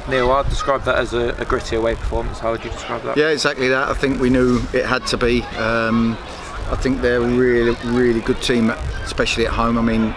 Neil, I'd describe that as a gritty away performance. How would you describe that? Yeah, exactly that. I think we knew it had to be. I think they're a really good team, especially at home. I mean,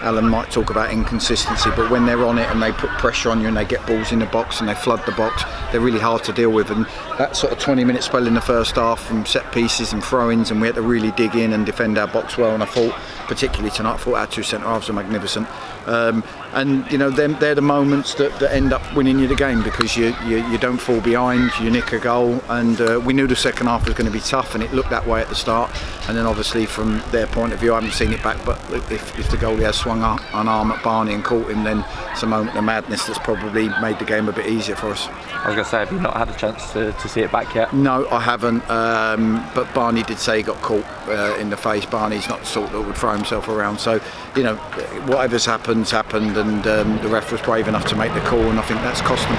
Alan might talk about inconsistency, but when they're on it and they put pressure on you and they get balls in the box and they flood the box, they're really hard to deal with. And that sort of 20-minute spell in the first half from set pieces and throw-ins, and we had to really dig in and defend our box well. And I thought, particularly tonight, I thought our two centre-halves are magnificent. And they're the moments that end up winning you the game, because you don't fall behind, you nick a goal. And we knew the second half was going to be tough, and it looked that way at the start. And then obviously from their point of view, I haven't seen it back, but if the goalie has swung an arm at Barney and caught him, then it's a moment of madness that's probably made the game a bit easier for us. I was going to say, have you not had a chance to see it back yet? No, I haven't, but Barney did say he got caught in the face. Barney's not the sort that would throw himself around, so whatever's happened, and the ref was brave enough to make the call, and I think that's cost them.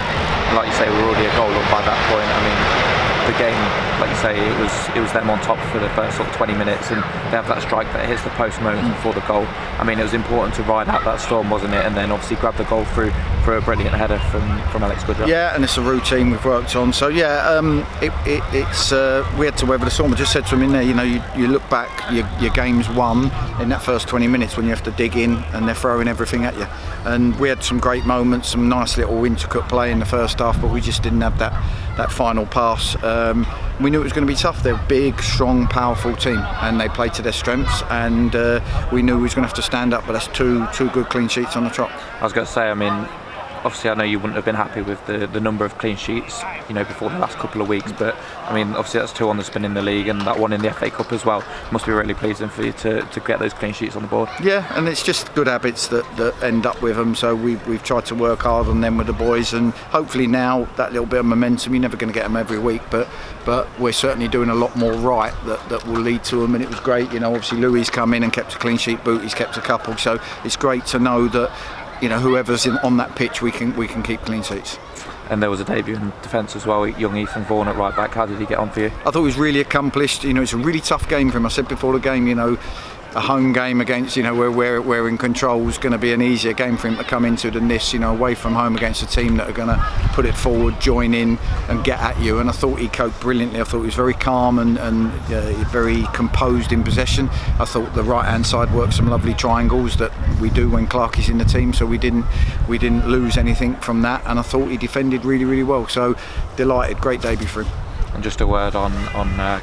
Like you say, we're already a goal up by that point. I mean, the game, like you say, it was them on top for the first sort of 20 minutes, and they have that strike that hits the post moment before the goal. I mean, it was important to ride out that storm, wasn't it? And then obviously grab the goal through for a brilliant header from Alex Goodrow. Yeah, and it's a routine we've worked on. So yeah, it's we had to weather the storm. I just said to him in there, you look back, your game's won in that first 20 minutes when you have to dig in and they're throwing everything at you. And we had some great moments, some nice little intricate play in the first half, but we just didn't have that final pass. We knew it was going to be tough. They're a big, strong, powerful team, and they played to their strengths, and we knew we was going to have to stand up, but that's two good clean sheets on the trot. I was going to say, I mean, obviously I know you wouldn't have been happy with the number of clean sheets before the last couple of weeks, but I mean, obviously that's 2 on the spin in the league and that one in the FA Cup as well. Must be really pleasing for you to get those clean sheets on the board. Yeah, and it's just good habits that end up with them, so we've tried to work hard on them with the boys, and hopefully now that little bit of momentum, you're never going to get them every week, but we're certainly doing a lot more right that will lead to them. And it was great, obviously Louis come in and kept a clean sheet, Bootie's kept a couple, so it's great to know that whoever's on that pitch, we can keep clean sheets. And there was a debut in defence as well, young Ethan Vaughan at right back. How did he get on for you? I thought he was really accomplished. It's a really tough game for him. I said before the game, a home game against, where we're in control is going to be an easier game for him to come into than this, away from home against a team that are going to put it forward, join in and get at you. And I thought he coped brilliantly. I thought he was very calm and very composed in possession. I thought the right hand side worked some lovely triangles that we do when Clark is in the team, so we didn't lose anything from that. And I thought he defended really, really well. So delighted, great debut for him. And just a word on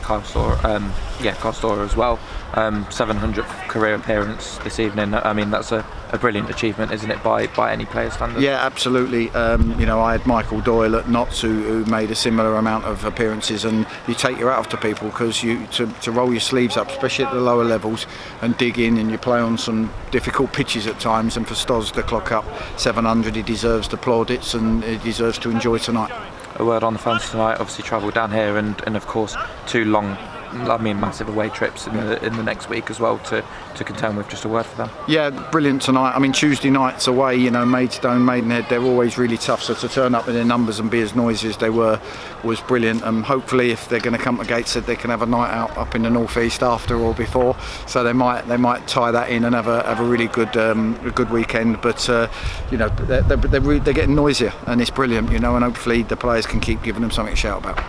Kyle Storer, Kyle Storer as well. 700th career appearance this evening. I mean, that's a brilliant achievement, isn't it, by any player standard? Yeah, absolutely. I had Michael Doyle at Notts who made a similar amount of appearances, and you take your hat off to people, because to roll your sleeves up, especially at the lower levels, and dig in, and you play on some difficult pitches at times, and for Stoz to clock up 700, he deserves the plaudits and he deserves to enjoy tonight. A word on the fans tonight, obviously travelled down here and of course 2 massive away trips in the next week as well to contend with. Just a word for them. Yeah, brilliant tonight. I mean, Tuesday nights away, Maidstone, Maidenhead, they're always really tough, so to turn up in their numbers and be as noisy as they were was brilliant. And hopefully if they're going to come to Gateshead, they can have a night out up in the northeast after or before, so they might tie that in and have a really good weekend. But they're getting noisier, and it's brilliant, and hopefully the players can keep giving them something to shout about.